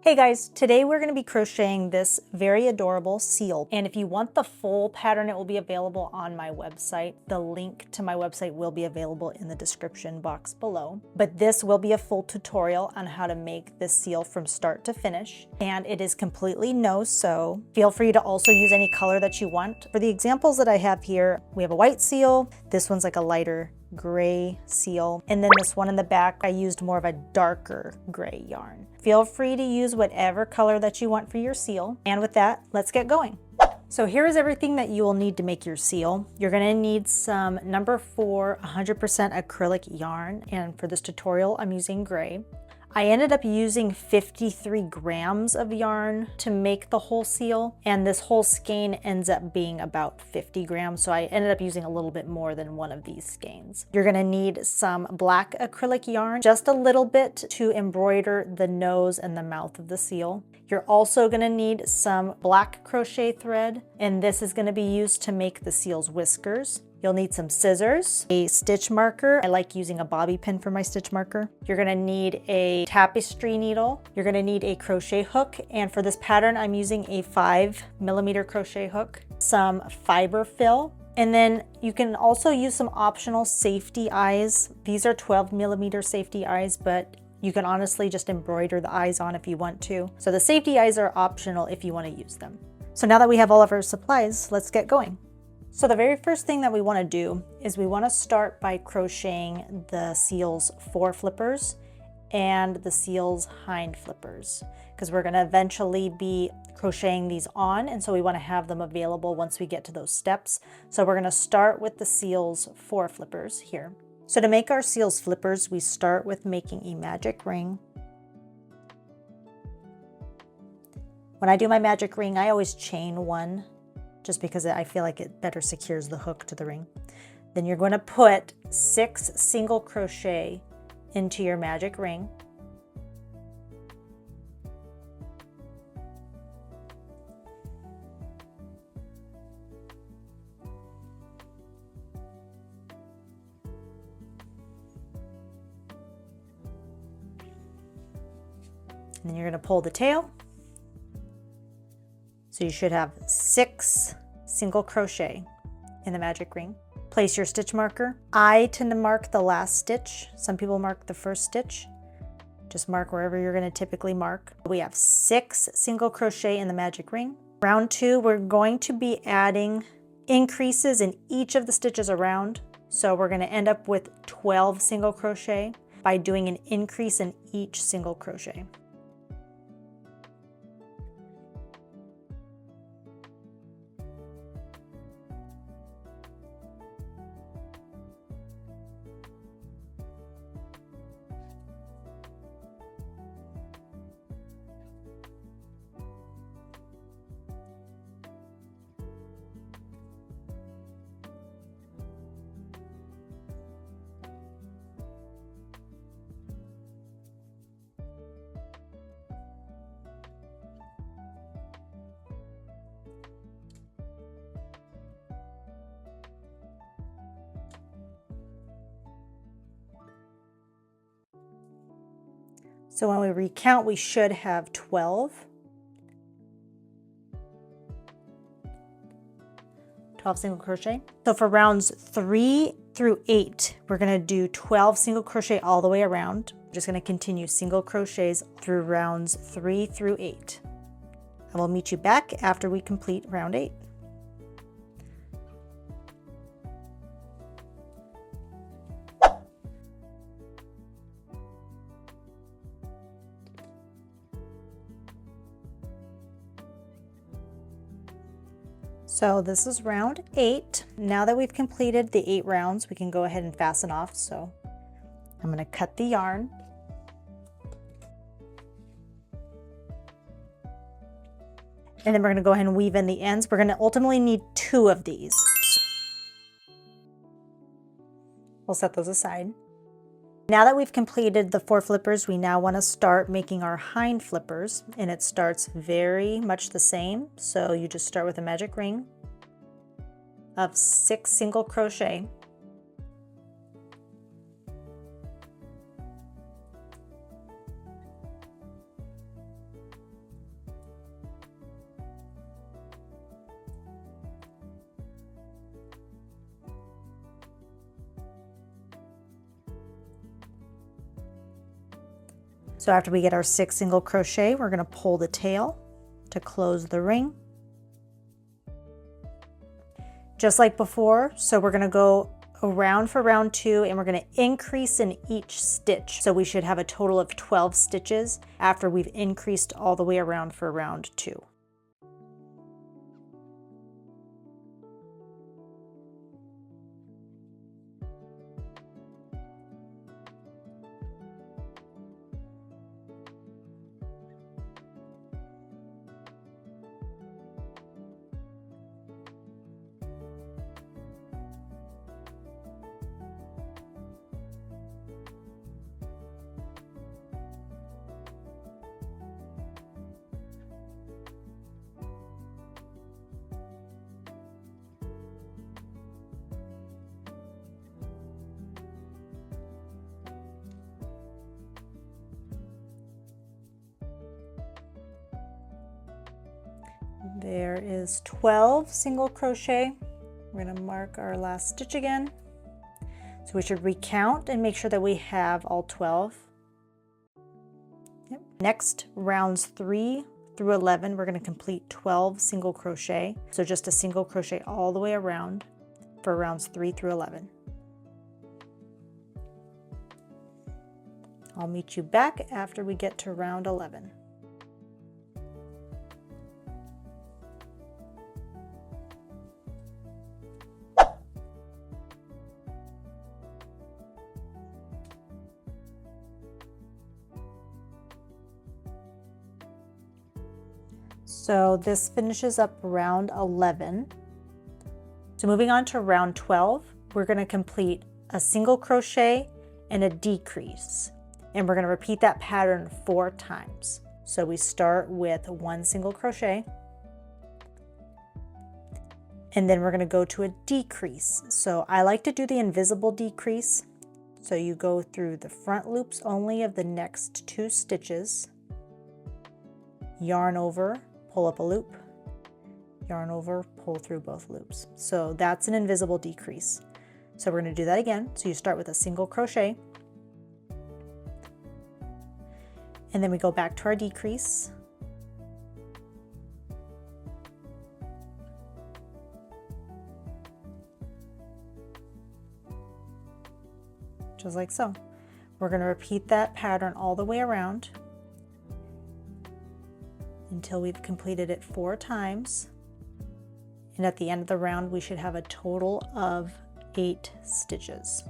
Hey guys, today we're going to be crocheting this very adorable seal. And if you want the full pattern, it will be available on my website. The link to my website will be available in the description box below. But this will be a full tutorial on how to make this seal from start to finish. And it is completely no-sew. Feel free to also use any color that you want. For the examples that I have here, we have a white seal. This one's like a lighter gray seal. And then this one in the back, I used more of a darker gray yarn. Feel free to use whatever color that you want for your seal. And with that, let's get going. So here is everything that you will need to make your seal. You're gonna need some number 4 100% acrylic yarn. And for this tutorial, I'm using gray. I ended up using 53 grams of yarn to make the whole seal, and this whole skein ends up being about 50 grams, so I ended up using a little bit more than one of these skeins. You're gonna need some black acrylic yarn, just a little bit to embroider the nose and the mouth of the seal. You're also gonna need some black crochet thread, and this is gonna be used to make the seal's whiskers. You'll need some scissors, a stitch marker. I like using a bobby pin for my stitch marker. You're gonna need a tapestry needle. You're gonna need a crochet hook. And for this pattern, I'm using a 5mm crochet hook, some fiber fill, and then you can also use some optional safety eyes. These are 12mm safety eyes, but you can honestly just embroider the eyes on if you want to. So the safety eyes are optional if you want to use them. So now that we have all of our supplies, let's get going. So the very first thing that we want to do is we want to start by crocheting the seal's foreflippers and the seal's hind flippers, because we're going to eventually be crocheting these on, and so we want to have them available once we get to those steps. So we're going to start with the seal's foreflippers here. So to make our seal's flippers, we start with making a magic ring. When I do my magic ring, I always chain one, just because I feel like it better secures the hook to the ring. Then you're going to put 6 single crochet into your magic ring. And then you're going to pull the tail. So you should have 6 single crochet in the magic ring. Place your stitch marker. I tend to mark the last stitch. Some people mark the first stitch. Just mark wherever you're going to typically mark. We have 6 single crochet in the magic ring. Round 2, we're going to be adding increases in each of the stitches around. So we're going to end up with 12 single crochet by doing an increase in each single crochet. So when we recount, we should have 12. 12 single crochet. So for rounds 3 through 8, we're gonna do 12 single crochet all the way around. We're just gonna continue single crochets through rounds 3 through 8. And we'll meet you back after we complete round 8. So this is round 8. Now that we've completed the 8 rounds, we can go ahead and fasten off. So I'm going to cut the yarn. And then we're going to go ahead and weave in the ends. We're going to ultimately need 2 of these. We'll set those aside. Now that we've completed the foreflippers, we now want to start making our hind flippers, and it starts very much the same. So you just start with a magic ring of 6 single crochet. So after we get our 6 single crochet, we're going to pull the tail to close the ring. Just like before, so we're going to go around for round 2 and we're going to increase in each stitch. So we should have a total of 12 stitches after we've increased all the way around for round 2. There is 12 single crochet. We're going to mark our last stitch again. So we should recount and make sure that we have all 12. Yep. Next, rounds 3 through 11, we're going to complete 12 single crochet. So just a single crochet all the way around for rounds 3 through 11. I'll meet you back after we get to round 11. So this finishes up round 11. So moving on to round 12, we're going to complete a single crochet and a decrease. And we're going to repeat that pattern 4 times. So we start with 1 single crochet. And then we're going to go to a decrease. So I like to do the invisible decrease. So you go through the front loops only of the next 2 stitches, yarn over, pull up a loop, yarn over, pull through both loops. So that's an invisible decrease. So we're going to do that again. So you start with a single crochet, and then we go back to our decrease. Just like so. We're going to repeat that pattern all the way around until we've completed it 4 times. And at the end of the round, we should have a total of 8 stitches.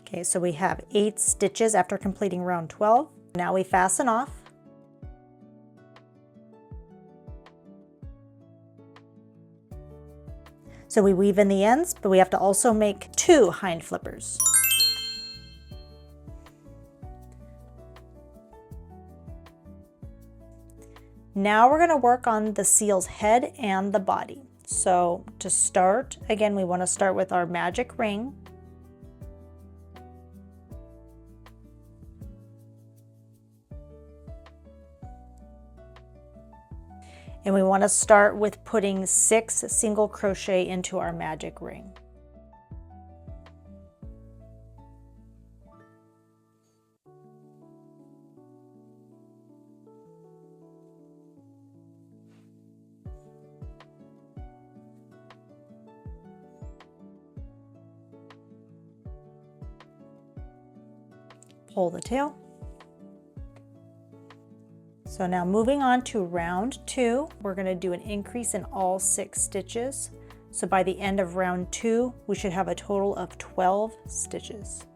Okay, so we have 8 stitches after completing round 12. Now we fasten off. So we weave in the ends, but we have to also make 2 hind flippers. Now we're going to work on the seal's head and the body. So to start, again, we want to start with our magic ring. And we want to start with putting 6 single crochet into our magic ring. Pull the tail. So now moving on to round 2, we're going to do an increase in all 6 stitches. So by the end of round 2, we should have a total of 12 stitches.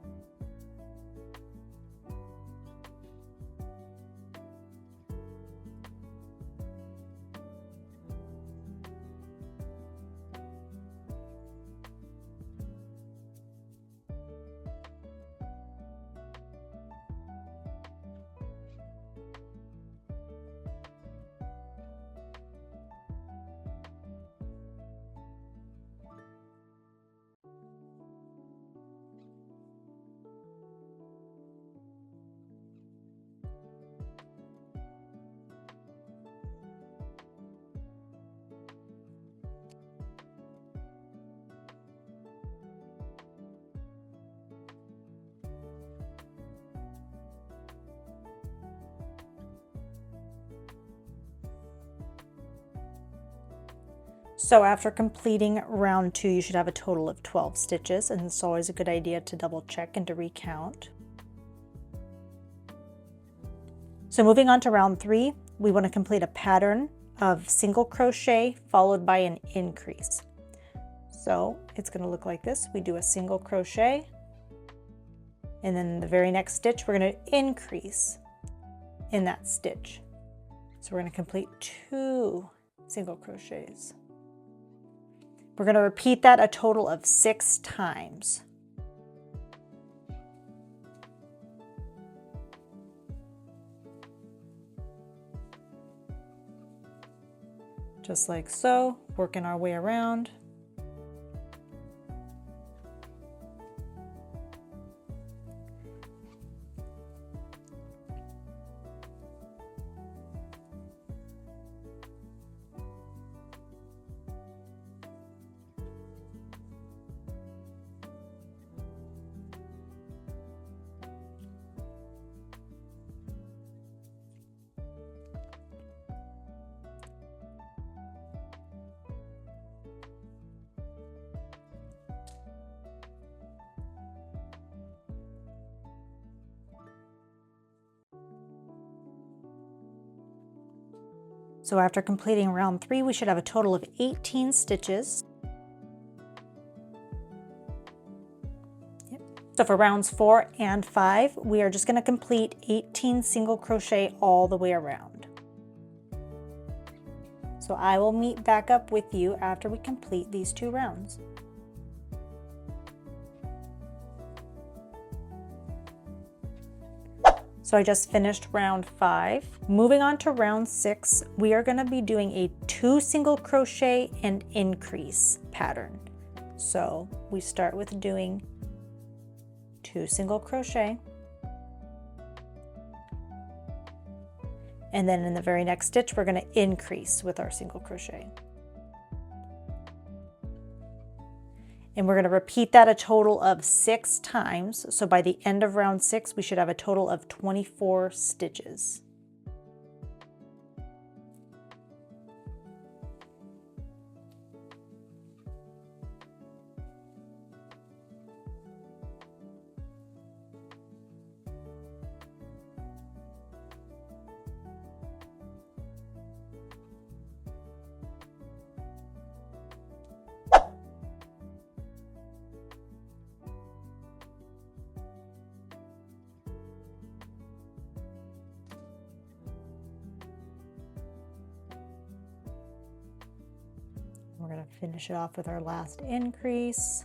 So after completing round 2, you should have a total of 12 stitches, and it's always a good idea to double check and to recount. So moving on to round 3, we want to complete a pattern of single crochet followed by an increase. So it's going to look like this. We do a single crochet, and then in the very next stitch, we're going to increase in that stitch. So we're going to complete 2 single crochets. We're going to repeat that a total of 6 times. Just like so, working our way around. So after completing round 3, we should have a total of 18 stitches. So for rounds 4 and 5, we are just going to complete 18 single crochet all the way around. So I will meet back up with you after we complete these 2 rounds. So I just finished round 5. Moving on to round 6, we are going to be doing a 2 single crochet and increase pattern. So we start with doing 2 single crochet, and then in the very next stitch we're going to increase with our single crochet. And we're going to repeat that a total of 6 times. So by the end of round 6, we should have a total of 24 stitches. We're going to finish it off with our last increase.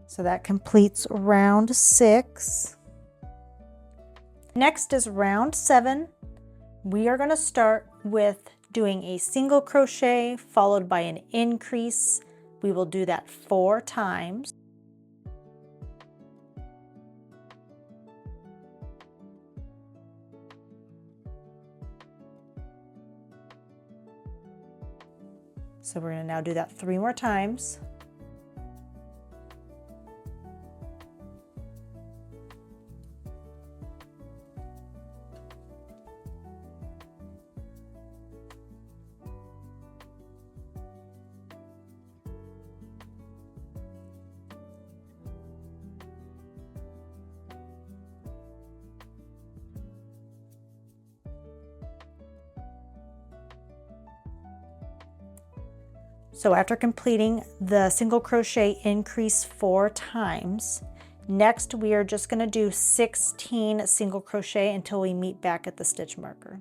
So that completes round 6. Next is round 7. We are going to start with doing a single crochet followed by an increase. We will do that 4 times. So we're going to now do that 3 more times. So after completing the single crochet increase 4 times, next we are just going to do 16 single crochet until we meet back at the stitch marker.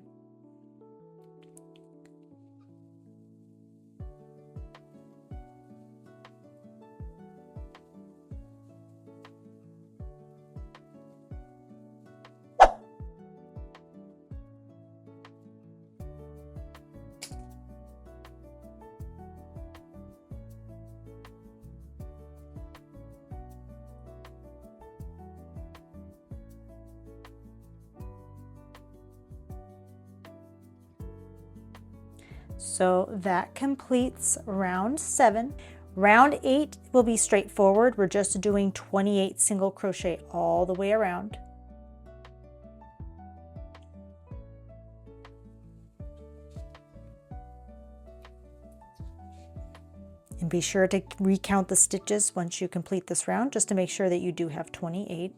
So that completes round 7. Round 8 will be straightforward. We're just doing 28 single crochet all the way around. And be sure to recount the stitches once you complete this round, just to make sure that you do have 28.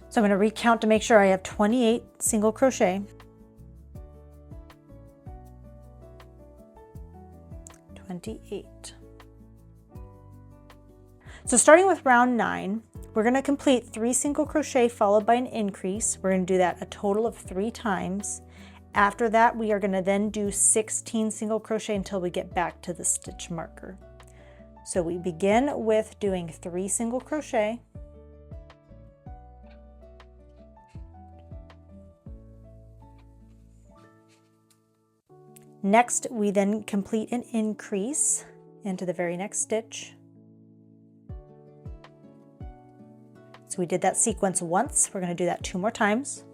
So I'm going to recount to make sure I have 28 single crochet. 28. So starting with round 9, we're going to complete 3 single crochet followed by an increase. We're going to do that a total of 3 times. After that, we are going to then do 16 single crochet until we get back to the stitch marker. So we begin with doing 3 single crochet. Next, we then complete an increase into the very next stitch. So we did that sequence once. We're going to do that 2 more times.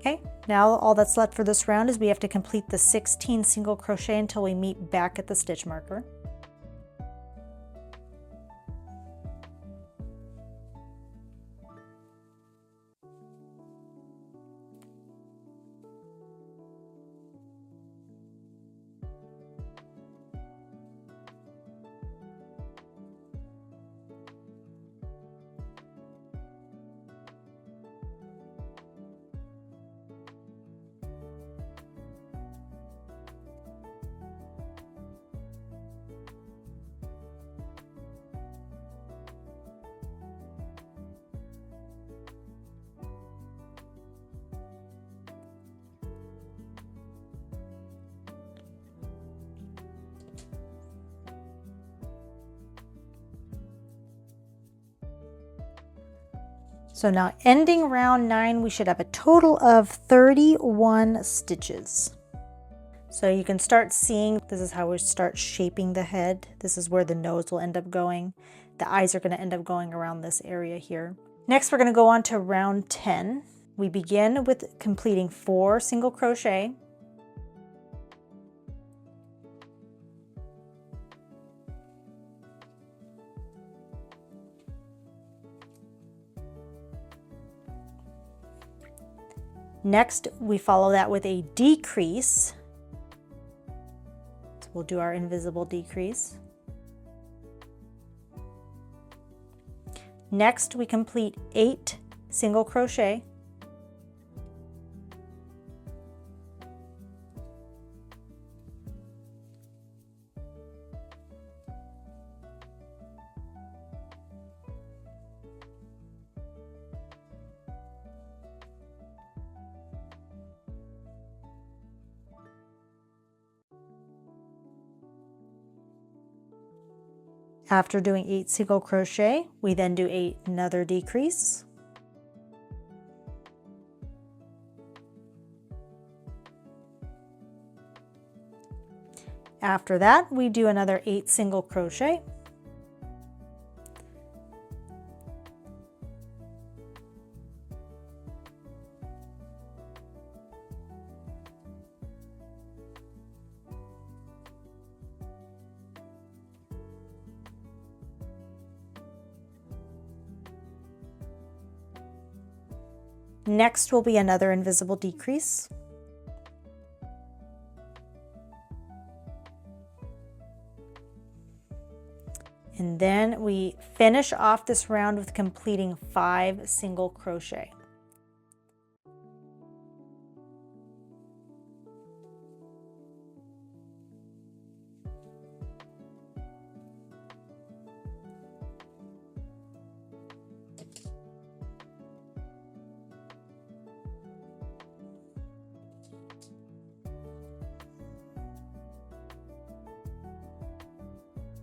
Okay, now all that's left for this round is we have to complete the 16 single crochet until we meet back at the stitch marker. So now ending round 9, we should have a total of 31 stitches. So you can start seeing, this is how we start shaping the head. This is where the nose will end up going. The eyes are going to end up going around this area here. Next, we're going to go on to round 10. We begin with completing 4 single crochet. Next, we follow that with a decrease. So we'll do our invisible decrease. Next, we complete 8 single crochet. After doing 8 single crochet, we then do another decrease. After that, we do another 8 single crochet. Next will be another invisible decrease. And then we finish off this round with completing 5 single crochet.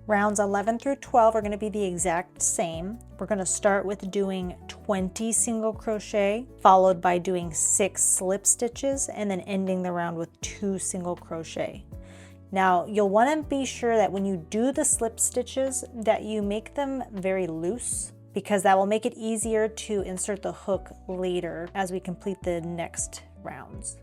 Rounds 11 through 12 are going to be the exact same. We're going to start with doing 20 single crochet, followed by doing 6 slip stitches, and then ending the round with 2 single crochet. Now, you'll want to be sure that when you do the slip stitches that you make them very loose, because that will make it easier to insert the hook later as we complete the next rounds.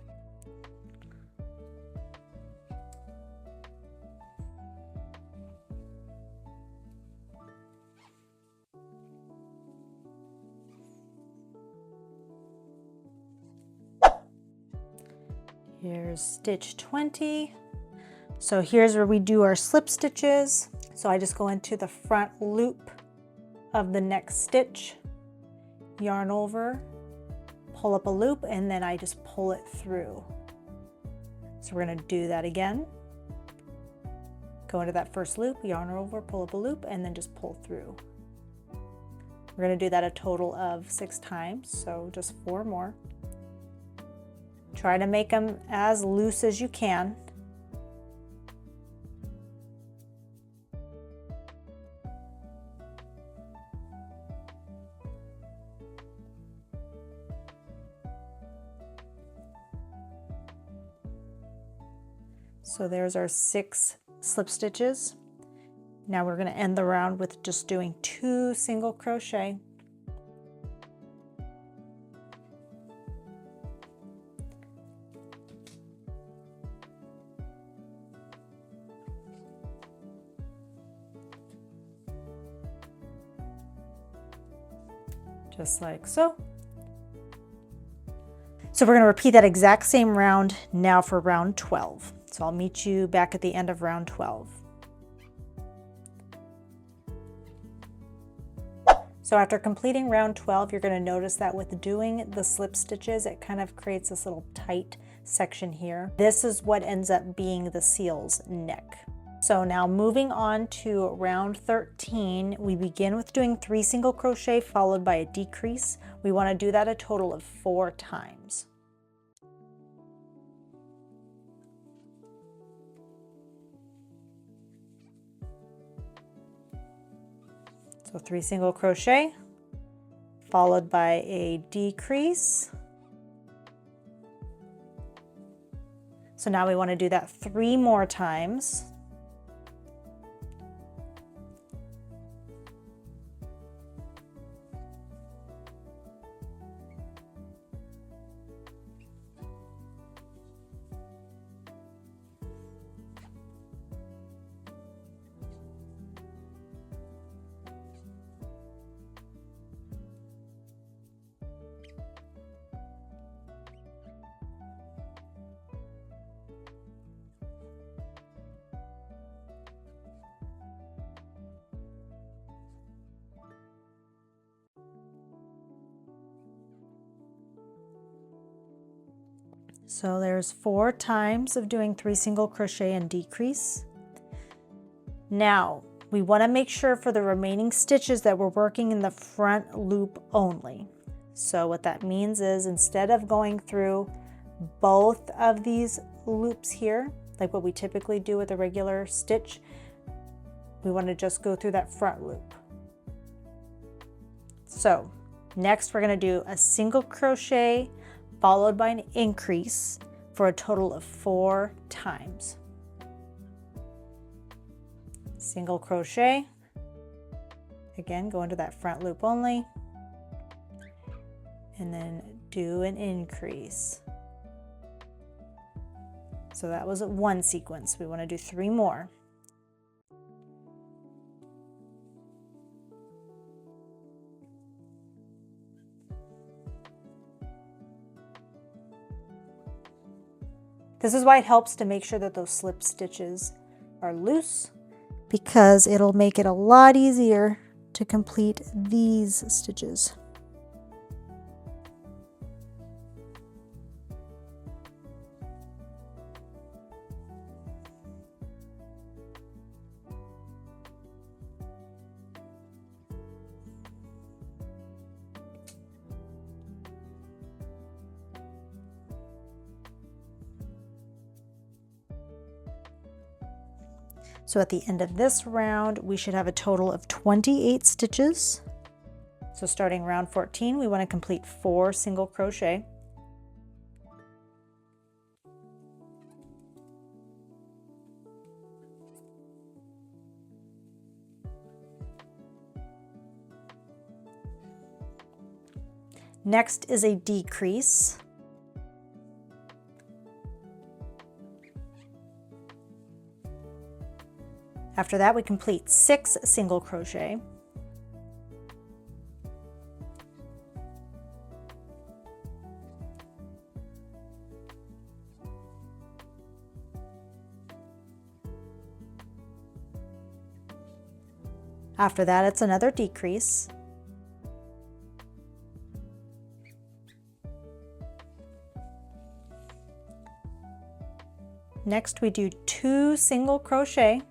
Here's stitch 20. So here's where we do our slip stitches. So I just go into the front loop of the next stitch, yarn over, pull up a loop, and then I just pull it through. So we're going to do that again. Go into that first loop, yarn over, pull up a loop, and then just pull through. We're going to do that a total of 6 times, so just 4 more. Try to make them as loose as you can. So there's our 6 slip stitches. Now we're going to end the round with just doing 2 single crochet. Just like so. So we're going to repeat that exact same round now for round 12. So I'll meet you back at the end of round 12. So after completing round 12, you're going to notice that with doing the slip stitches, it kind of creates this little tight section here. This is what ends up being the seal's neck. So now moving on to round 13, we begin with doing 3 single crochet followed by a decrease. We want to do that a total of 4 times. So 3 single crochet followed by a decrease. So now we want to do that 3 more times. So there's 4 times of doing 3 single crochet and decrease. Now we want to make sure for the remaining stitches that we're working in the front loop only. So what that means is instead of going through both of these loops here, like what we typically do with a regular stitch, we want to just go through that front loop. So next we're going to do a single crochet followed by an increase for a total of 4 times. Single crochet, again go into that front loop only, and then do an increase. So that was 1 sequence. We want to do 3 more. This is why it helps to make sure that those slip stitches are loose, because it'll make it a lot easier to complete these stitches. So at the end of this round, we should have a total of 28 stitches. So starting round 14, we want to complete 4 single crochet. Next is a decrease. After that, we complete 6 single crochet. After that, it's another decrease. Next, we do 2 single crochet.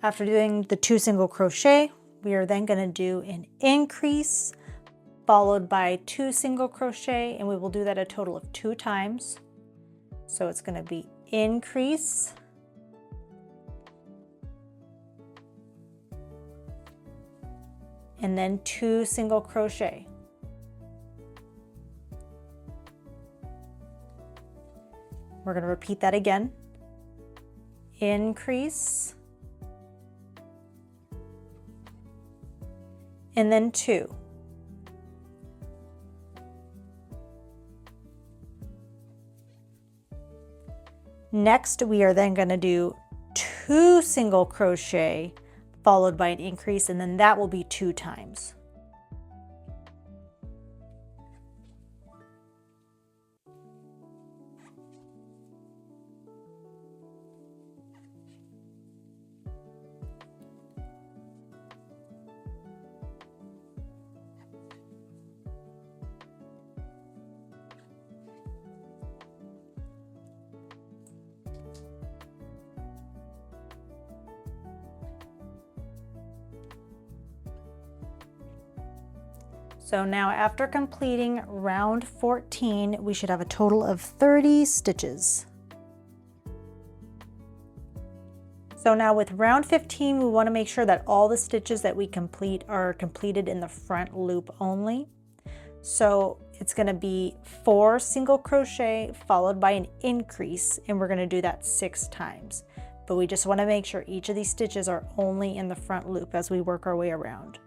After doing the 2 single crochet, we are then going to do an increase followed by 2 single crochet, and we will do that a total of 2 times. So it's going to be increase, and then 2 single crochet. We're going to repeat that again. Increase, and then 2. Next, we are then going to do 2 single crochet followed by an increase, and then that will be 2 times. So now after completing round 14, we should have a total of 30 stitches. So now with round 15, we want to make sure that all the stitches that we complete are completed in the front loop only. So it's going to be 4 single crochet followed by an increase, and we're going to do that 6 times. But we just want to make sure each of these stitches are only in the front loop as we work our way around.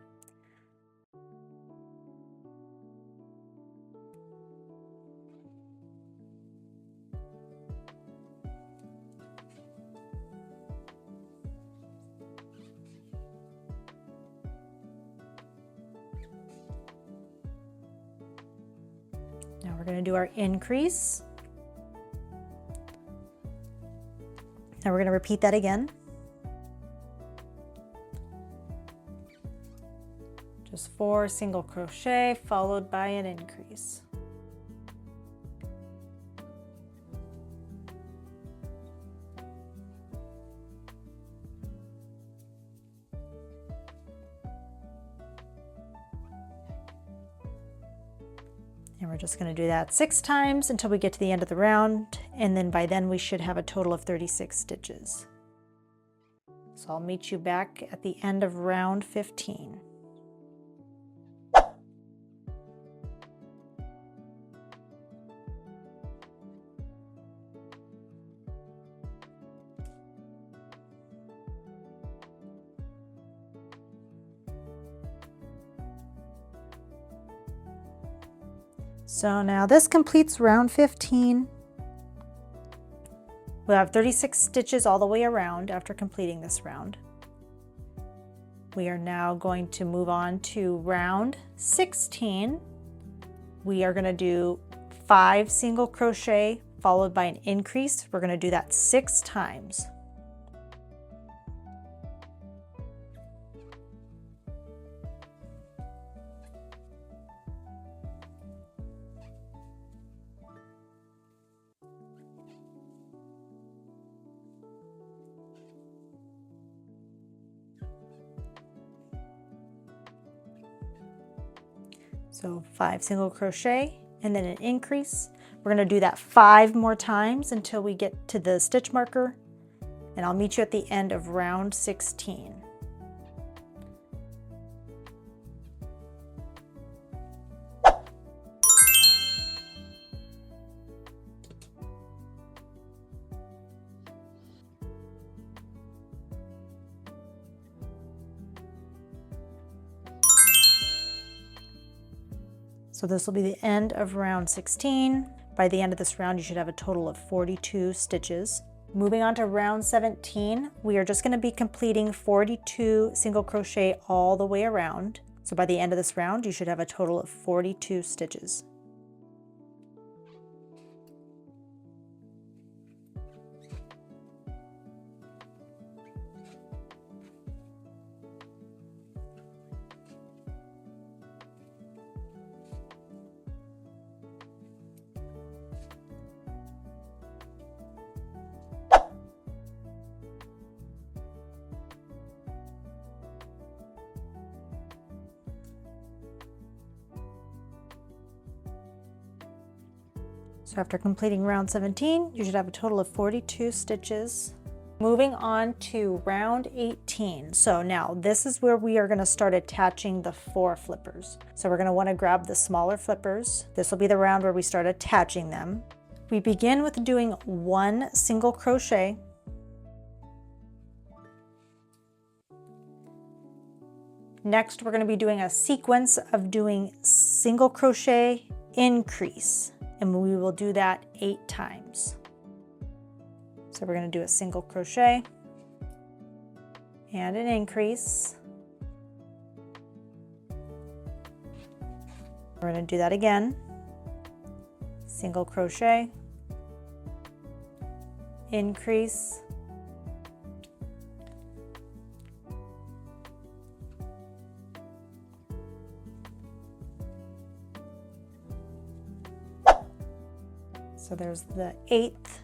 Now we're going to do our increase. Now we're going to repeat that again. Just 4 single crochet followed by an increase. And we're just going to do that 6 times until we get to the end of the round, and then by then we should have a total of 36 stitches. So I'll meet you back at the end of round 15. So now this completes round 15. We'll have 36 stitches all the way around after completing this round. We are now going to move on to round 16. We are going to do 5 single crochet followed by an increase. We're going to do that 6 times. So 5 single crochet and then an increase. We're going to do that 5 more times until we get to the stitch marker, and I'll meet you at the end of round 16. So this will be the end of round 16. By the end of this round, you should have a total of 42 stitches. Moving on to round 17, we are just going to be completing 42 single crochet all the way around. So by the end of this round, you should have a total of 42 stitches. So after completing round 17, you should have a total of 42 stitches. Moving on to round 18. So now this is where we are going to start attaching the Foreflippers. So we're going to want to grab the smaller flippers. This will be the round where we start attaching them. We begin with doing 1 single crochet. Next, we're going to be doing a sequence of doing single crochet, increase. And we will do that 8 times. So we're going to do a single crochet and an increase. We're going to do that again. Single crochet, increase, so there's the 8th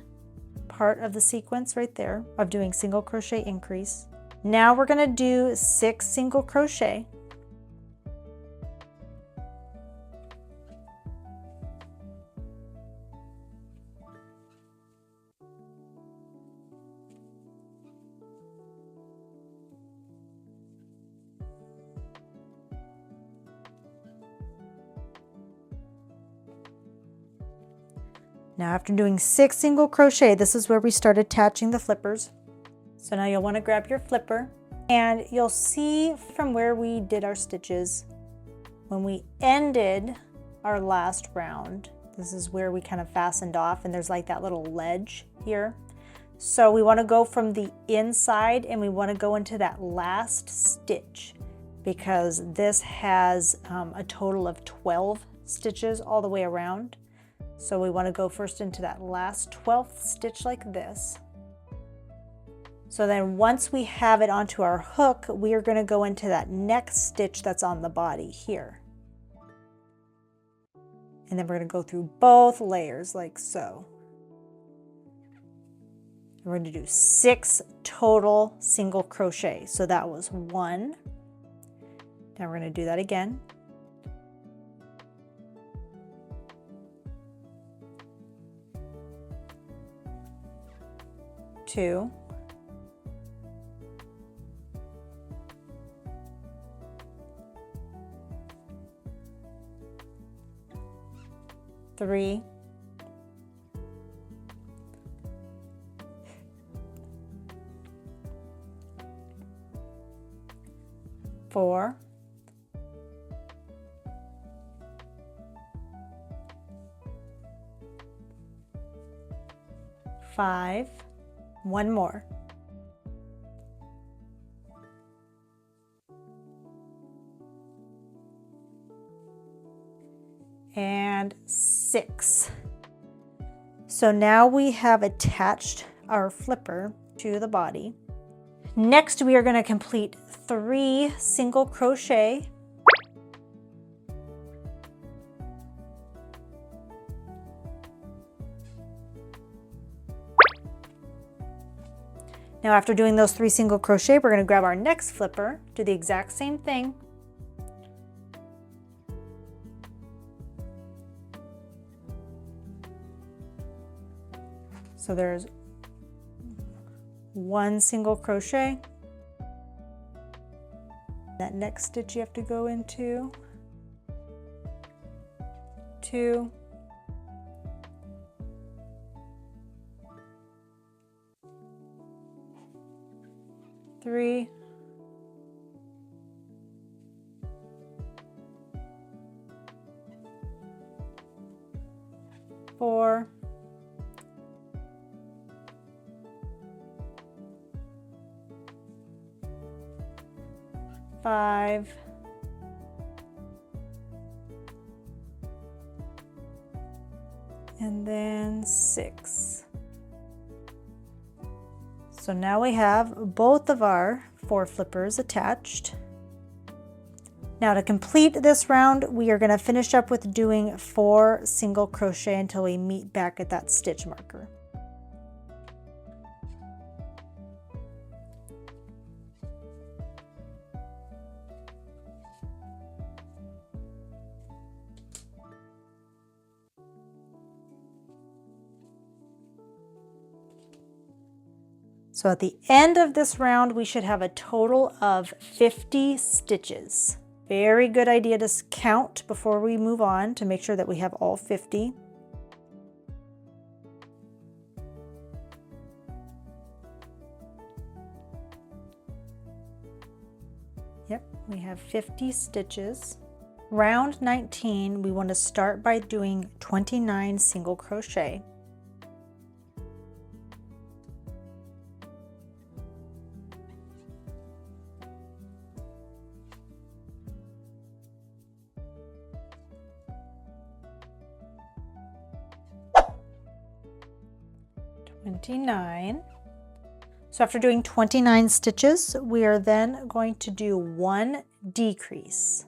part of the sequence right there of doing single crochet, increase. Now we're going to do 6 single crochet. Now after doing 6 single crochet, this is where we start attaching the flippers. So now you'll want to grab your flipper, and you'll see from where we did our stitches, when we ended our last round, this is where we kind of fastened off, and there's like that little ledge here. So we want to go from the inside and we want to go into that last stitch, because this has a total of 12 stitches all the way around. So we want to go first into that last 12th stitch like this. So then once we have it onto our hook, we are going to go into that next stitch that's on the body here. And then we're going to go through both layers like so. We're going to do 6 total single crochet. So that was 1. Now we're going to do that again. 2, 3, 4, 5, 1 more, 6. So now we have attached our flipper to the body. Next, we are going to complete 3 single crochet. Now after doing those 3 single crochet, we're going to grab our next flipper, do the exact same thing. So there's 1 single crochet. That next stitch you have to go into 2, 3, 4, 5, 6. So now we have both of our Foreflippers attached. Now to complete this round, we are going to finish up with doing 4 single crochet until we meet back at that stitch marker. So at the end of this round, we should have a total of 50 stitches. Very good idea to count before we move on to make sure that we have all 50. Yep, we have 50 stitches. Round 19, we want to start by doing 29 single crochet. So after doing 29 stitches, we are then going to do 1 decrease.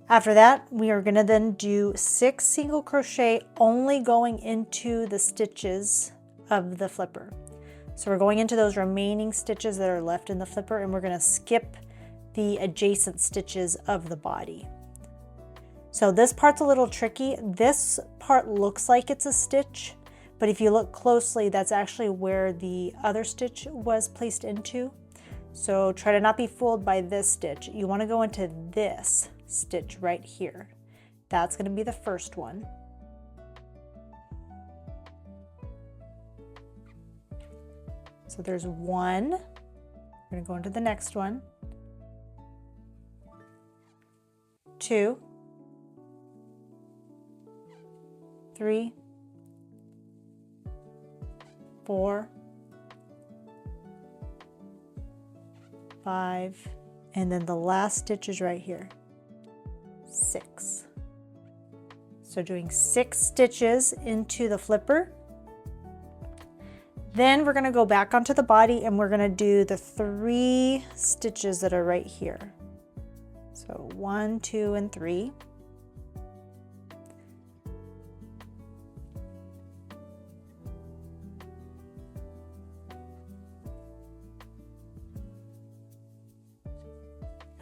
After that, we are going to then do 6 single crochet only going into the stitches of the flipper. So we're going into those remaining stitches that are left in the flipper, and we're going to skip the adjacent stitches of the body. So this part's a little tricky. This part looks like it's a stitch, but if you look closely, that's actually where the other stitch was placed into. So try to not be fooled by this stitch. You want to go into this stitch right here. That's going to be the first one. So there's 1. We're going to go into the next one. 2, 3, 4, 5, and then the last stitch is right here, 6. So doing 6 stitches into the flipper. Then we're going to go back onto the body and we're going to do the 3 stitches that are right here. So 1, 2, and 3.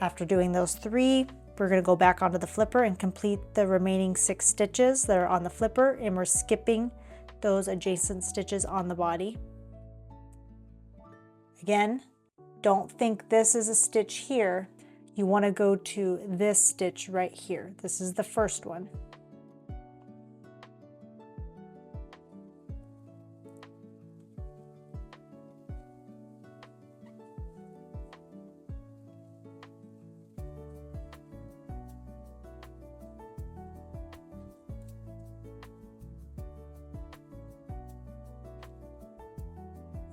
After doing those 3, we're going to go back onto the flipper and complete the remaining 6 stitches that are on the flipper, and we're skipping those adjacent stitches on the body. Again, don't think this is a stitch here. You want to go to this stitch right here. This is the first one.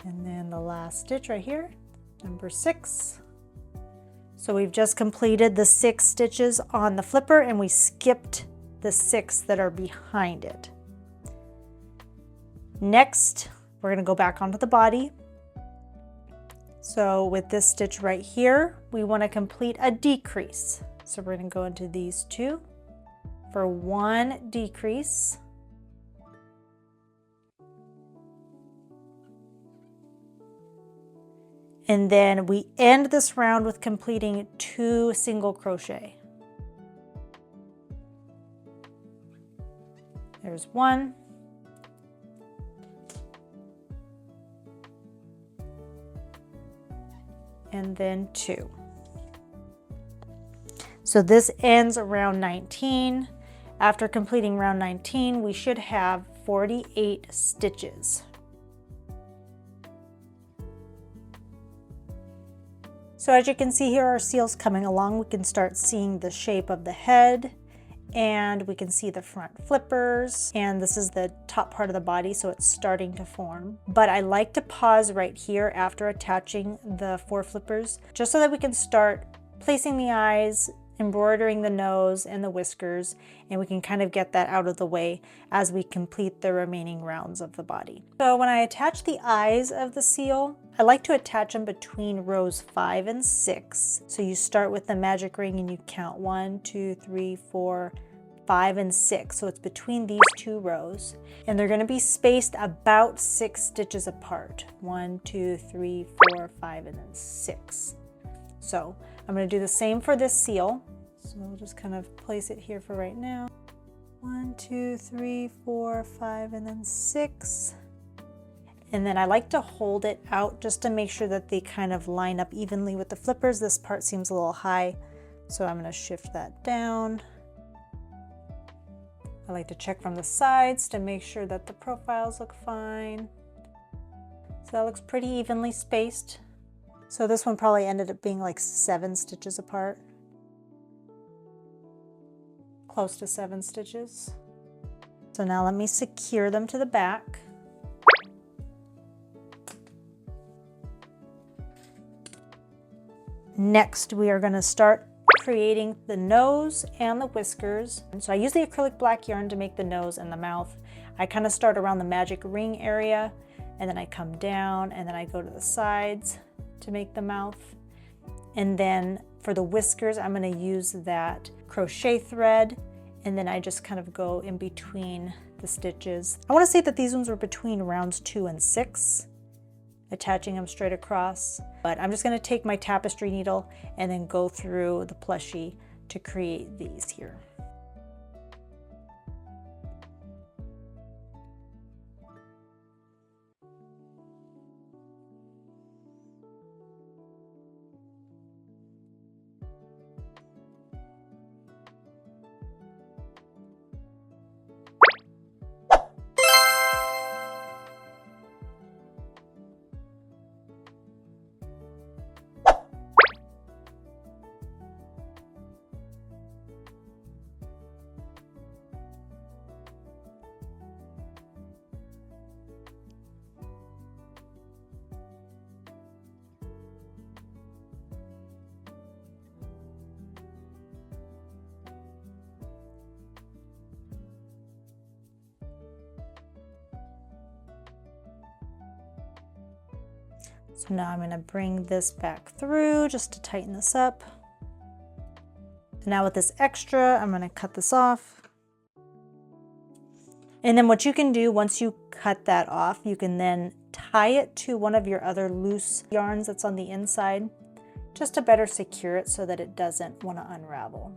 And then the last stitch right here, number 6. So we've just completed the 6 stitches on the flipper and we skipped the 6 that are behind it. Next, we're going to go back onto the body. So with this stitch right here, we want to complete a decrease. So we're going to go into these 2 for 1 decrease. And then we end this round with completing 2 single crochet. There's 1. And then 2. So this ends round 19. After completing round 19, we should have 48 stitches. So as you can see here, our seal's coming along. We can start seeing the shape of the head, and we can see the front flippers, and this is the top part of the body, so it's starting to form. But I like to pause right here after attaching the Foreflippers, just so that we can start placing the eyes, embroidering the nose and the whiskers, and we can kind of get that out of the way as we complete the remaining rounds of the body. So when I attach the eyes of the seal, I like to attach them between rows 5 and 6. So you start with the magic ring and you count 1, 2, 3, 4, 5, and 6. So it's between these 2 rows, and they're going to be spaced about 6 stitches apart. 1, 2, 3, 4, 5, and then 6. So I'm going to do the same for this seal. So I'll just kind of place it here for right now. 1, 2, 3, 4, 5, and then 6. And then I like to hold it out just to make sure that they kind of line up evenly with the flippers. This part seems a little high, so I'm going to shift that down. I like to check from the sides to make sure that the profiles look fine. So that looks pretty evenly spaced. So this one probably ended up being like 7 stitches apart. Close to 7 stitches. So now let me secure them to the back. Next, we are going to start creating the nose and the whiskers. And so I use the acrylic black yarn to make the nose and the mouth. I kind of start around the magic ring area, and then I come down, and then I go to the sides to make the mouth. And then for the whiskers, I'm going to use that crochet thread, and then I just kind of go in between the stitches. I want to say that these ones were between rounds 2 and 6. Attaching them straight across, but I'm just going to take my tapestry needle and then go through the plushie to create these here. So now I'm going to bring this back through just to tighten this up. Now with this extra, I'm going to cut this off. And then what you can do once you cut that off, you can then tie it to one of your other loose yarns that's on the inside, just to better secure it so that it doesn't want to unravel.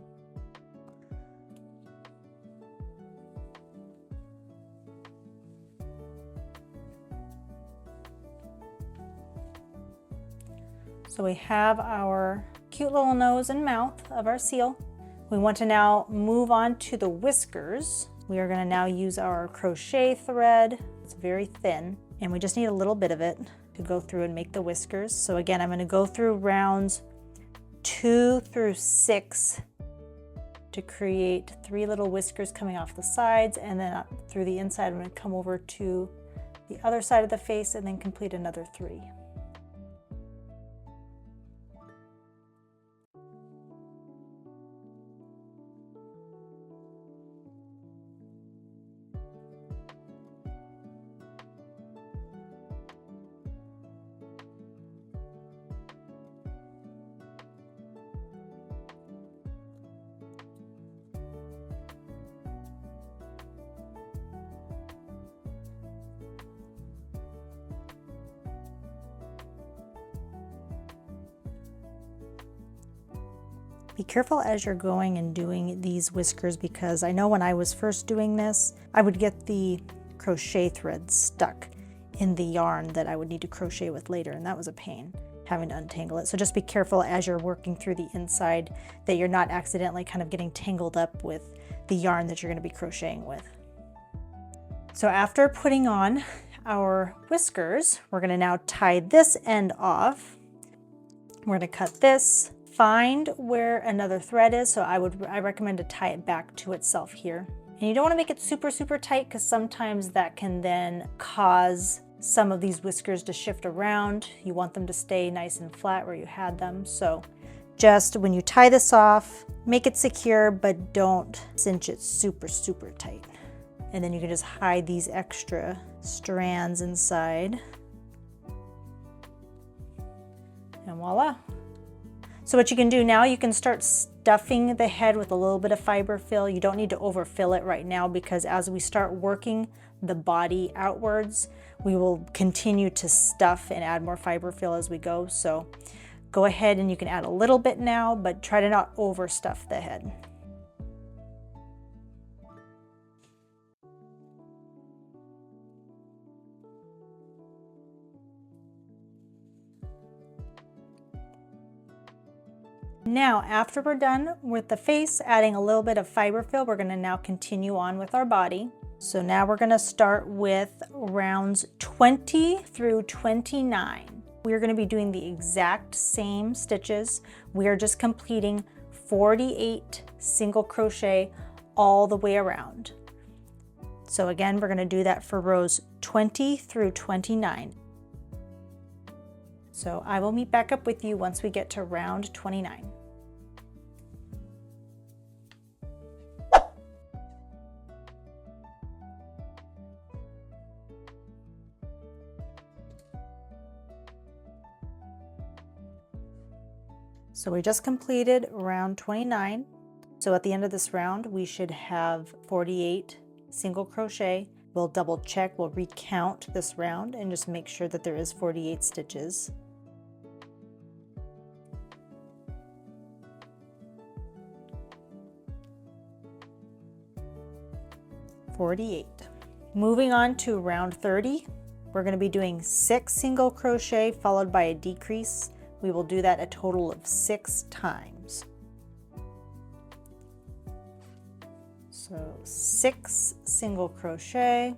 So we have our cute little nose and mouth of our seal. We want to now move on to the whiskers. We are going to now use our crochet thread. It's very thin, and we just need a little bit of it to go through and make the whiskers. So again, I'm going to go through rounds 2 through 6 to create 3 little whiskers coming off the sides, and then through the inside I'm going to come over to the other side of the face and then complete another 3. Be careful as you're going and doing these whiskers, because I know when I was first doing this, I would get the crochet thread stuck in the yarn that I would need to crochet with later, and that was a pain, having to untangle it. So just be careful as you're working through the inside that you're not accidentally kind of getting tangled up with the yarn that you're going to be crocheting with. So after putting on our whiskers, we're going to now tie this end off. We're going to cut this, find where another thread is. So I recommend to tie it back to itself here. And you don't want to make it super, super tight, because sometimes that can then cause some of these whiskers to shift around. You want them to stay nice and flat where you had them. So just when you tie this off, make it secure, but don't cinch it super, super tight. And then you can just hide these extra strands inside. And voila. So what you can do now, you can start stuffing the head with a little bit of fiber fill. You don't need to overfill it right now, because as we start working the body outwards, we will continue to stuff and add more fiber fill as we go. So go ahead and you can add a little bit now, but try to not overstuff the head. Now, after we're done with the face, adding a little bit of fiber fill, we're going to now continue on with our body. So now we're going to start with rounds 20 through 29. We're going to be doing the exact same stitches. We are just completing 48 single crochet all the way around. So again, we're going to do that for rows 20 through 29. So I will meet back up with you once we get to round 29. So we just completed round 29. So at the end of this round, we should have 48 single crochet. We'll double check, we'll recount this round and just make sure that there is 48 stitches. Moving on to round 30, we're going to be doing 6 single crochet followed by a decrease. We will do that a total of 6 times. So 6 single crochet.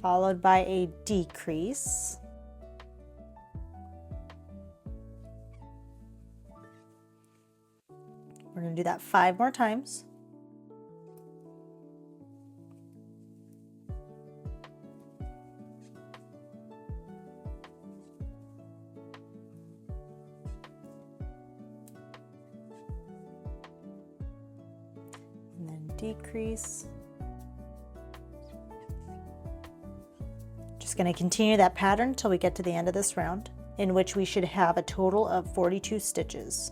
Followed by a decrease. We're going to do that 5 more times. And then decrease. Just going to continue that pattern until we get to the end of this round, in which we should have a total of 42 stitches.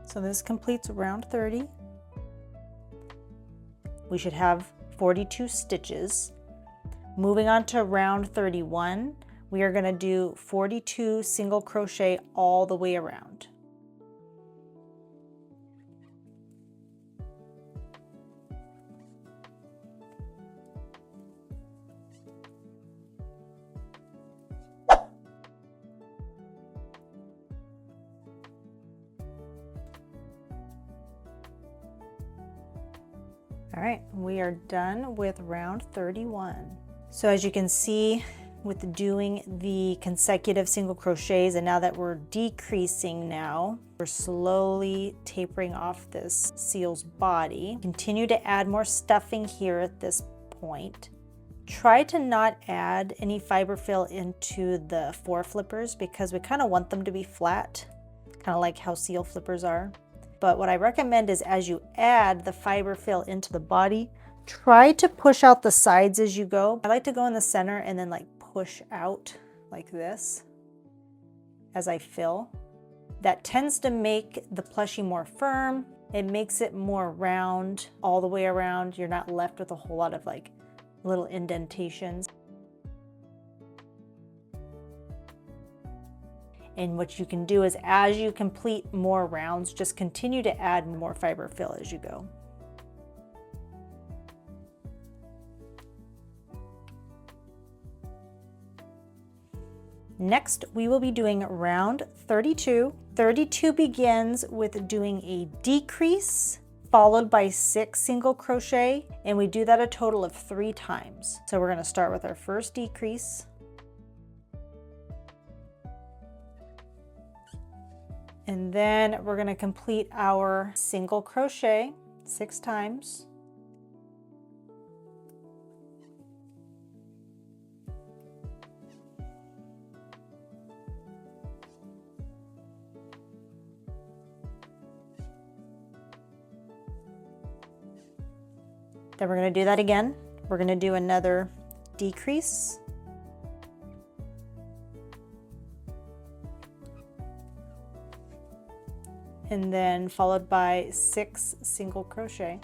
So this completes round 30. We should have 42 stitches. Moving on to round 31, we are going to do 42 single crochet all the way around. All right, we are done with round 31. So as you can see, with doing the consecutive single crochets, and now that we're decreasing now, we're slowly tapering off this seal's body. Continue to add more stuffing here at this point. Try to not add any fiber fill into the Foreflippers, because we kind of want them to be flat, kind of like how seal flippers are. But what I recommend is, as you add the fiber fill into the body, Try to push out the sides as you go. I like to go in the center and then like push out like this as I fill. That tends to make the plushie more firm. It makes it more round all the way around. You're not left with a whole lot of like little indentations. And what you can do is as you complete more rounds, just continue to add more fiber fill as you go. Next, we will be doing round 32. 32 begins with doing a decrease followed by 6 single crochet, and we do that a total of 3 times. So we're going to start with our first decrease. And then we're going to complete our single crochet 6 times. Then we're going to do that again. We're going to do another decrease. And then followed by 6 single crochet.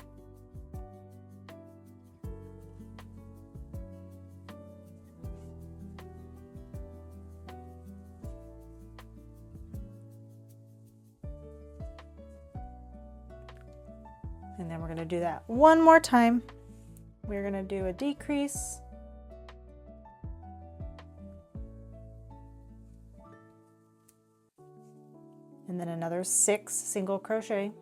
And then we're going to do that one more time. We're going to do a decrease. And then another 6 single crochet.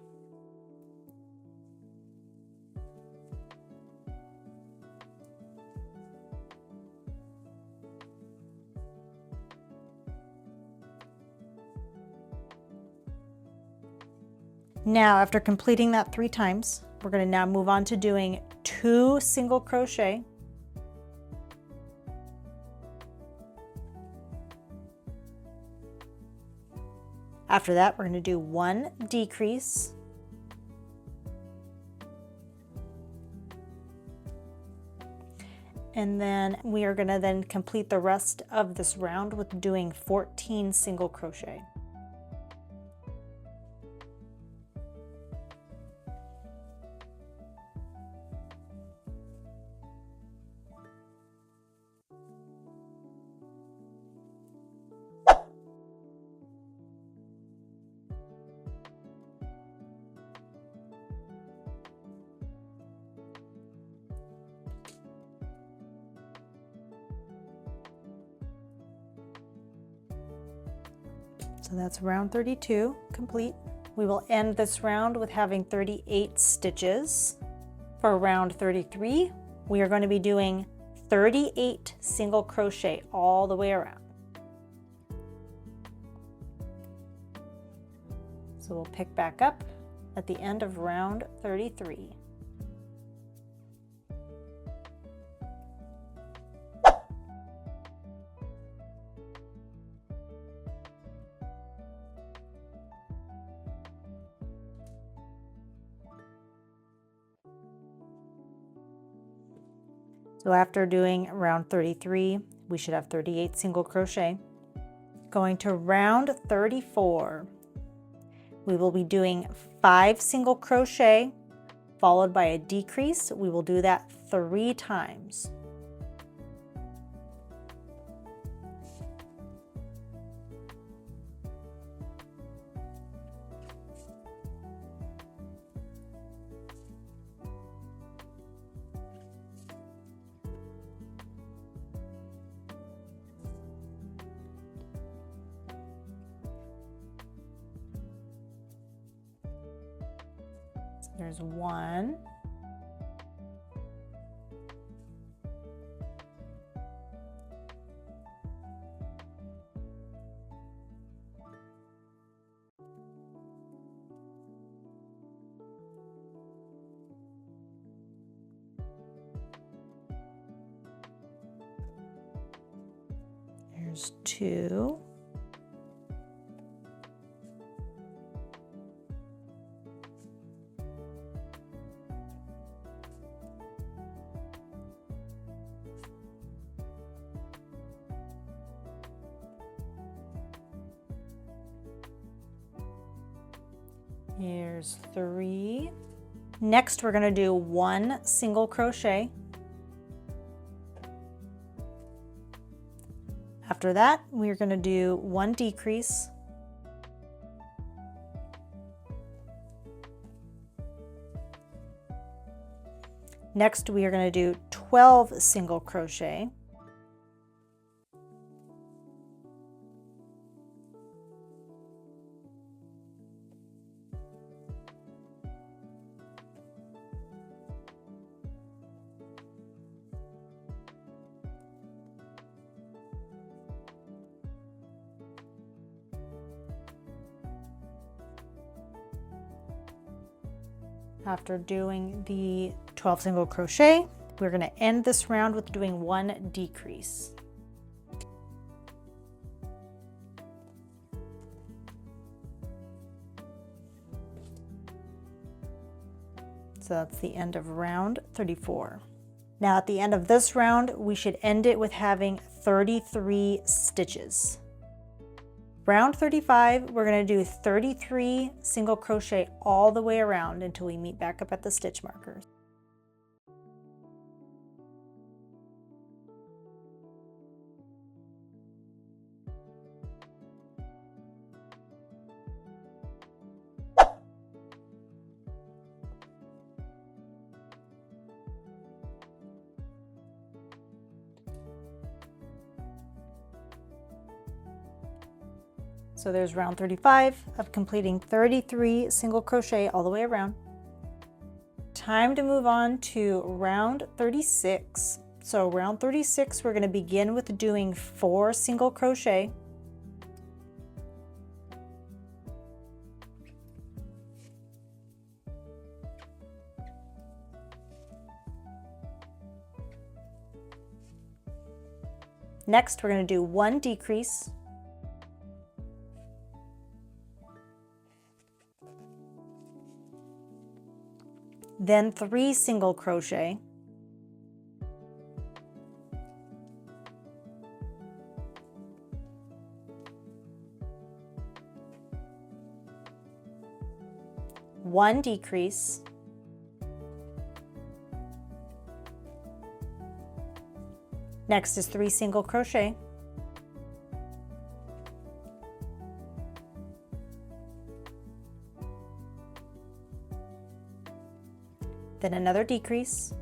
Now, after completing that 3 times, we're going to now move on to doing 2 single crochet. After that, we're going to do 1 decrease. And then we are going to then complete the rest of this round with doing 14 single crochet. So that's round 32 complete. We will end this round with having 38 stitches. For round 33, we are going to be doing 38 single crochet all the way around. So we'll pick back up at the end of round 33. So after doing round 33, we should have 38 single crochet. Going to round 34, we will be doing 5 single crochet followed by a decrease. We will do that 3 times. There's 1. There's 2. Here's 3. Next, we're going to do 1 single crochet. After that, we're going to do 1 decrease. Next, we are going to do 12 single crochet. After doing the 12 single crochet, we're going to end this round with doing 1 decrease. So that's the end of round 34. Now at the end of this round, we should end it with having 33 stitches. Round 35, we're going to do 33 single crochet all the way around until we meet back up at the stitch markers. So there's round 35 of completing 33 single crochet all the way around. Time to move on to round 36. So round 36, we're going to begin with doing 4 single crochet. Next, we're going to do 1 decrease. Then 3 single crochet. One decrease. Next is 3 single crochet. Then another decrease.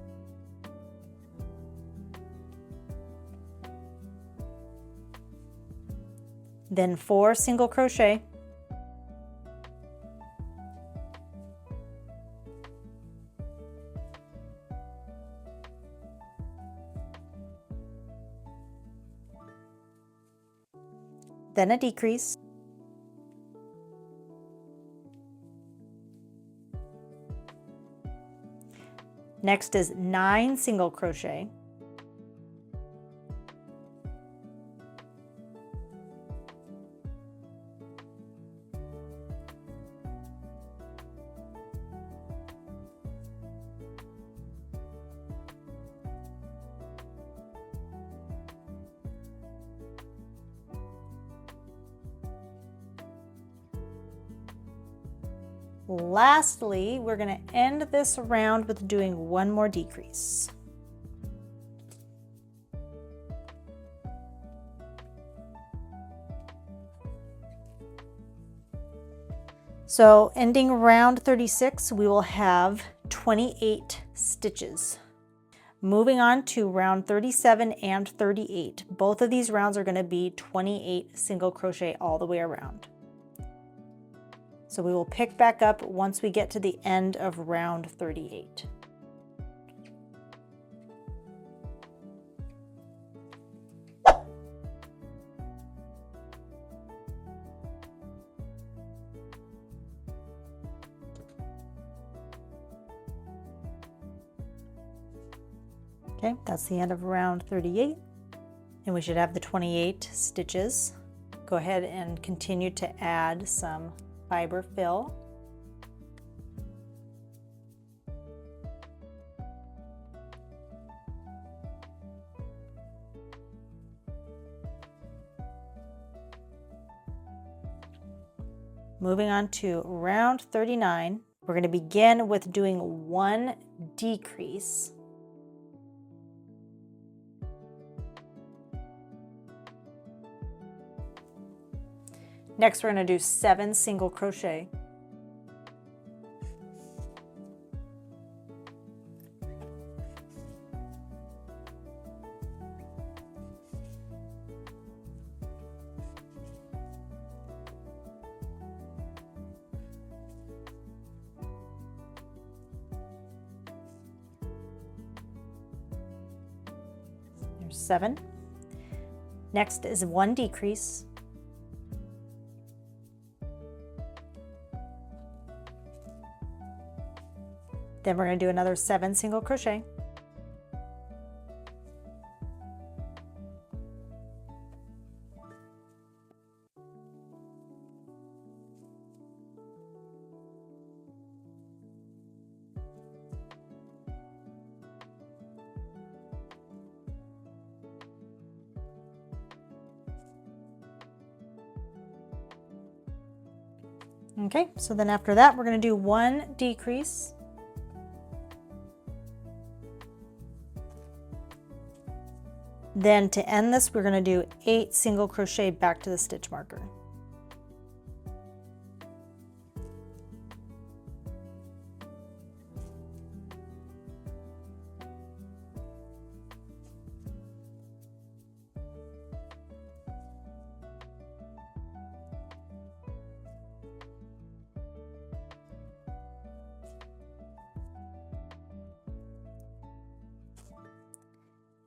Then 4 single crochet. Then a decrease. Next is 9 single crochet. Lastly, we're going to end this round with doing 1 more decrease. So ending round 36, we will have 28 stitches. Moving on to round 37 and 38. Both of these rounds are going to be 28 single crochet all the way around. So we will pick back up once we get to the end of round 38. Okay, that's the end of round 38. And we should have the 28 stitches. Go ahead and continue to add some fiber fill. Moving on to round 39, we're going to begin with doing 1 decrease. Next, we're going to do 7 single crochet. There's 7. Next is 1 decrease. Then we're going to do another 7 single crochet. Okay, so then after that, we're going to do 1 decrease. Then to end this, we're going to do 8 single crochet back to the stitch marker.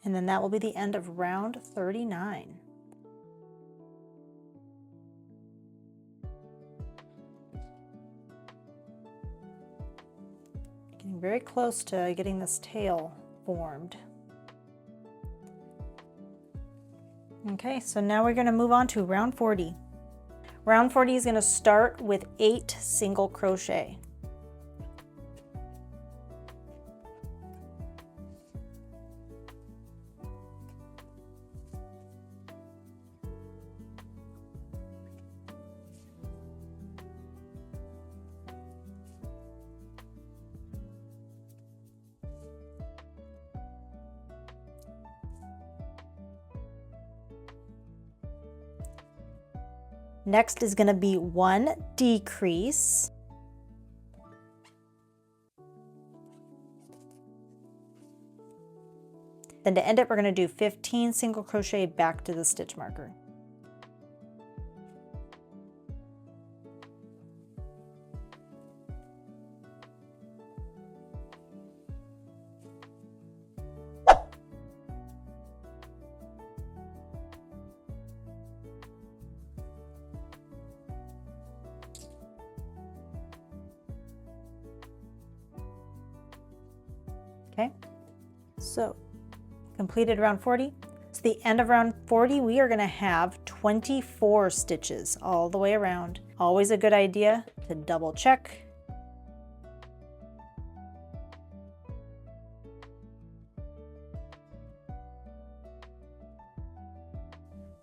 And then that will be the end of round 39. Getting very close to getting this tail formed. Okay, so now we're going to move on to round 40. Round 40 is going to start with 8 single crochet. Next is going to be 1 decrease. Then to end it, we're going to do 15 single crochet back to the stitch marker. Okay, so completed round 40. So the end of round 40, we are going to have 24 stitches all the way around. Always a good idea to double check.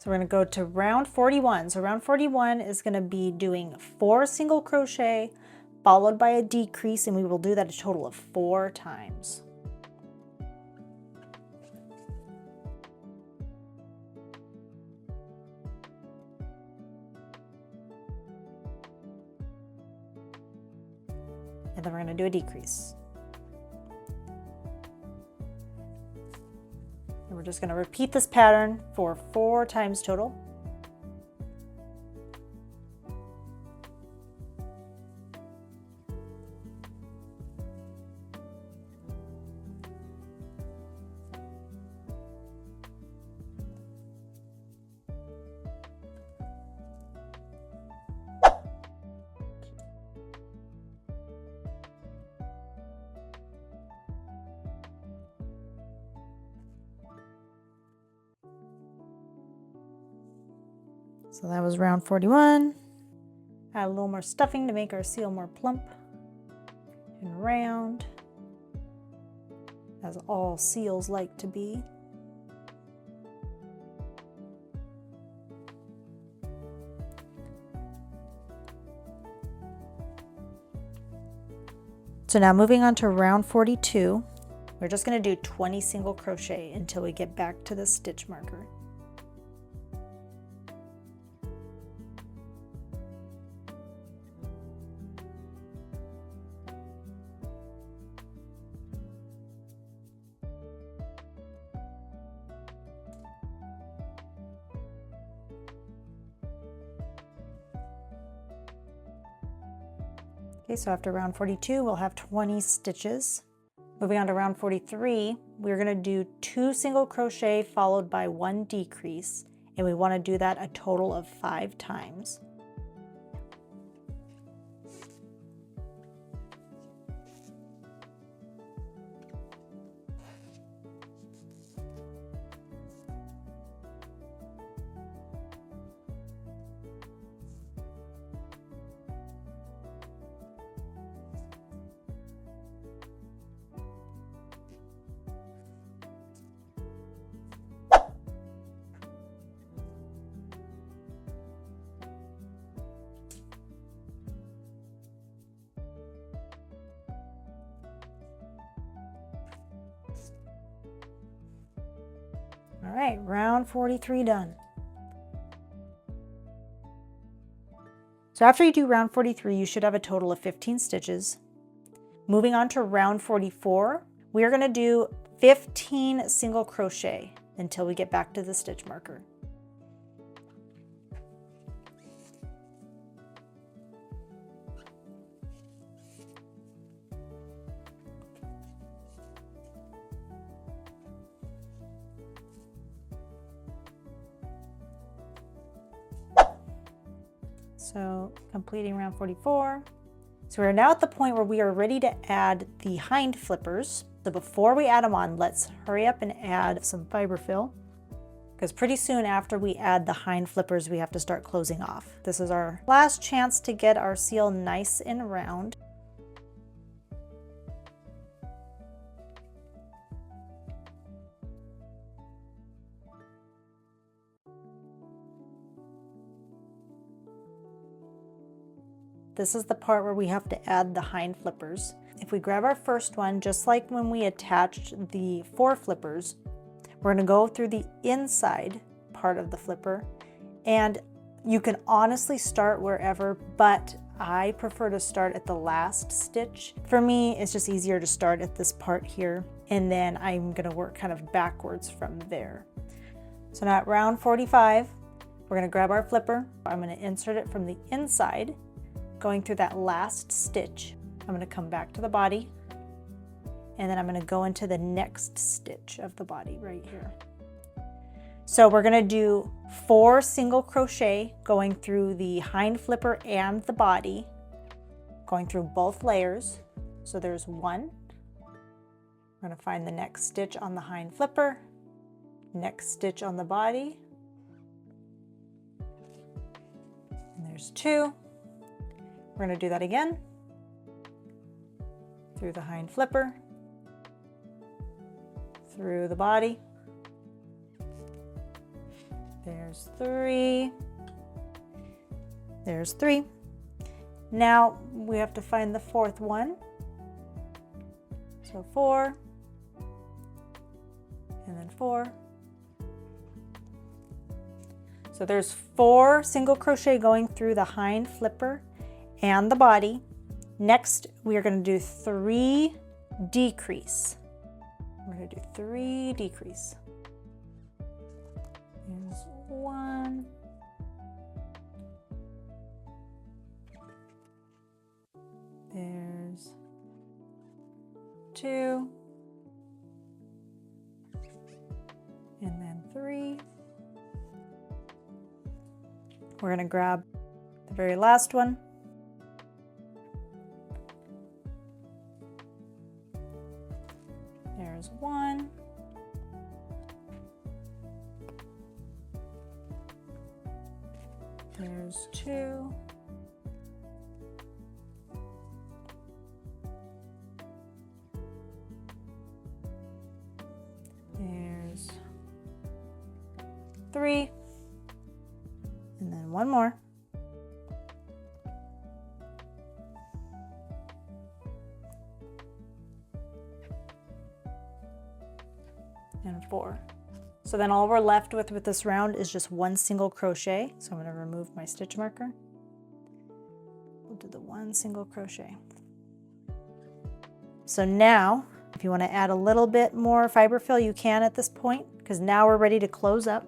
So we're going to go to round 41. So round 41 is going to be doing 4 single crochet followed by a decrease, and we will do that a total of 4 times. And then we're going to do a decrease. And we're just going to repeat this pattern for 4 times total. So that was round 41. Add a little more stuffing to make our seal more plump and round, as all seals like to be. So now moving on to round 42, we're just going to do 20 single crochet until we get back to the stitch marker. Okay, so after round 42, we'll have 20 stitches. Moving on to round 43, we're going to do 2 single crochet followed by 1 decrease, and we want to do that a total of 5 times. All right, round 43 done. So after you do round 43, you should have a total of 15 stitches. Moving on to round 44, we are going to do 15 single crochet until we get back to the stitch marker. So completing round 44. So we're now at the point where we are ready to add the hind flippers. So before we add them on, let's hurry up and add some fiber fill, because pretty soon after we add the hind flippers, we have to start closing off. This is our last chance to get our seal nice and round. This is the part where we have to add the hind flippers. If we grab our first one, just like when we attached the Foreflippers, we're going to go through the inside part of the flipper, and you can honestly start wherever, but I prefer to start at the last stitch. For me, it's just easier to start at this part here, and then I'm going to work kind of backwards from there. So now at round 45, we're going to grab our flipper. I'm going to insert it from the inside, going through that last stitch. I'm going to come back to the body, and then I'm going to go into the next stitch of the body right here. So we're going to do 4 single crochet going through the hind flipper and the body, going through both layers. So there's 1. We're going to find the next stitch on the hind flipper, next stitch on the body, and there's 2. We're going to do that again through the hind flipper, through the body. There's 3. There's 3. Now we have to find the 4th one. So 4, and then 4. So there's 4 single crochet going through the hind flipper and the body. Next, we are going to do 3 decrease. We're going to do 3 decrease. There's 1. There's 2. And then 3. We're going to grab the very last one. There's 1. There's 2. There's 3. And then 1 more. 4. So then all we're left with this round is just one single crochet. So I'm going to remove my stitch marker. We'll do the one single crochet. So now, if you want to add a little bit more fiber fill, you can at this point, because now we're ready to close up.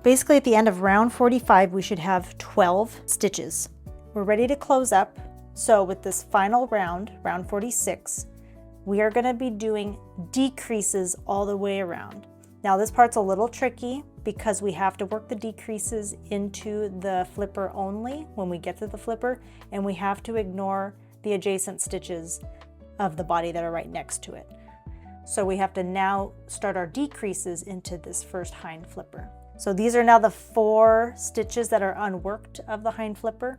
Basically at the end of round 45, we should have 12 stitches. We're ready to close up. So with this final round, round 46, we are going to be doing decreases all the way around. Now this part's a little tricky because we have to work the decreases into the flipper only when we get to the flipper, and we have to ignore the adjacent stitches of the body that are right next to it. So we have to now start our decreases into this first hind flipper. So these are now the 4 stitches that are unworked of the hind flipper.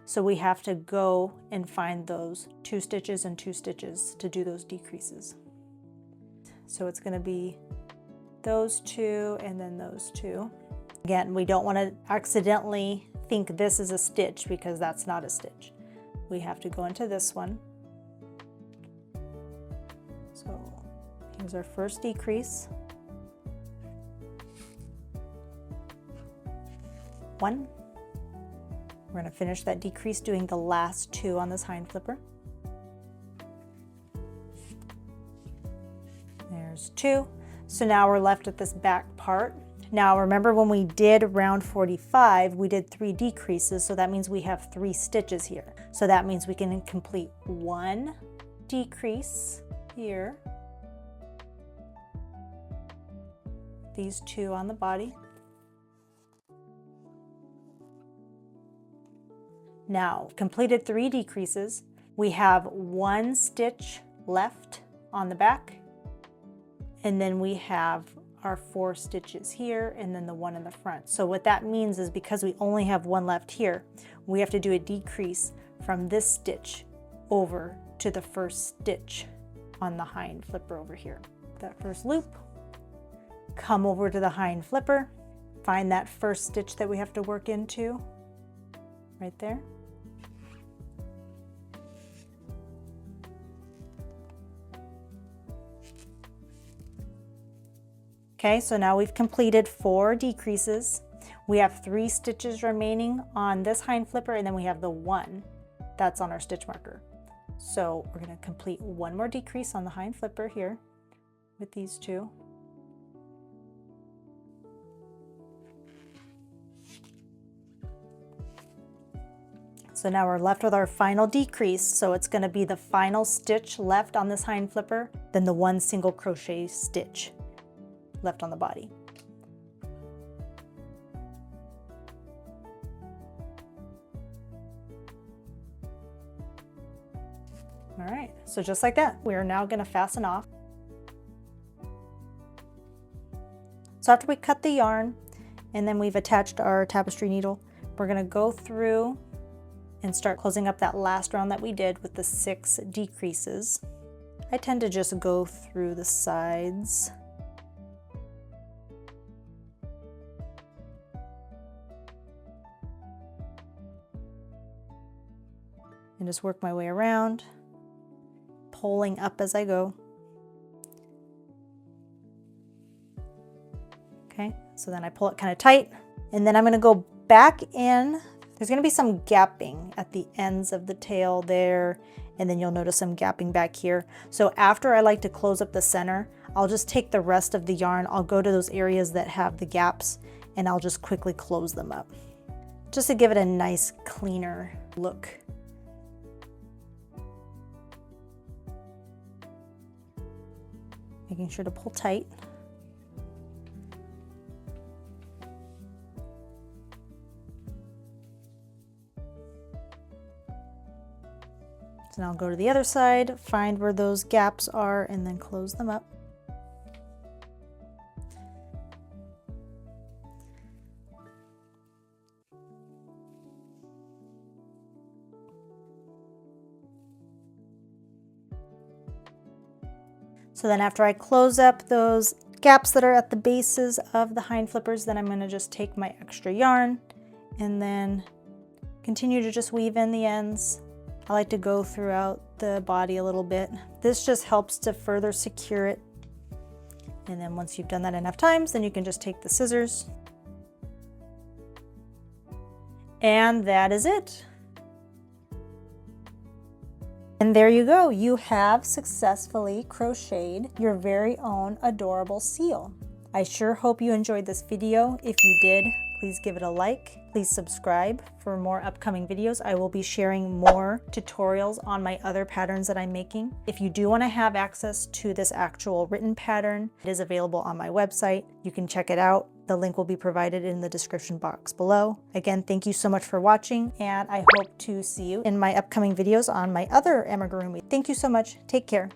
So we have to go and find those 2 stitches and 2 stitches to do those decreases. So it's going to be those 2 and then those 2. Again, we don't want to accidentally think this is a stitch because that's not a stitch. We have to go into this one. So here's our first decrease. 1. We're going to finish that decrease doing the last 2 on this hind flipper. There's 2. So now we're left with this back part. Now remember when we did round 45, we did 3 decreases, so that means we have 3 stitches here. So that means we can complete 1 decrease here, these 2 on the body. Now, completed 3 decreases, we have 1 stitch left on the back, and then we have our 4 stitches here and then the 1 in the front. So what that means is because we only have 1 left here, we have to do a decrease from this stitch over to the first stitch on the hind flipper over here. That first loop, come over to the hind flipper, find that first stitch that we have to work into right there. Okay, so now we've completed 4 decreases. We have 3 stitches remaining on this hind flipper, and then we have the 1 that's on our stitch marker. So we're going to complete 1 more decrease on the hind flipper here with these 2. So now we're left with our final decrease. So it's going to be the final stitch left on this hind flipper, then the 1 single crochet stitch left on the body. All right, so just like that, we are now going to fasten off. So after we cut the yarn and then we've attached our tapestry needle, we're going to go through and start closing up that last round that we did with the 6 decreases. I tend to just go through the sides. And just work my way around, pulling up as I go. Okay, so then I pull it kind of tight, and then I'm going to go back in. There's going to be some gapping at the ends of the tail there, and then you'll notice some gapping back here. So after I like to close up the center, I'll just take the rest of the yarn, I'll go to those areas that have the gaps, and I'll just quickly close them up, just to give it a nice, cleaner look. Making sure to pull tight. So now I'll go to the other side, find where those gaps are, and then close them up. So then after I close up those gaps that are at the bases of the hind flippers, then I'm going to just take my extra yarn and then continue to just weave in the ends I like to go throughout the body a little bit. This just helps to further secure it. And then once you've done that enough times, then you can just take the scissors. And that is it. And there you go. You have successfully crocheted your very own adorable seal. I sure hope you enjoyed this video. If you did, please give it a like. Please subscribe for more upcoming videos. I will be sharing more tutorials on my other patterns that I'm making. If you do want to have access to this actual written pattern, it is available on my website. You can check it out. The link will be provided in the description box below. Again, thank you so much for watching, and I hope to see you in my upcoming videos on my other amigurumi. Thank you so much. Take care.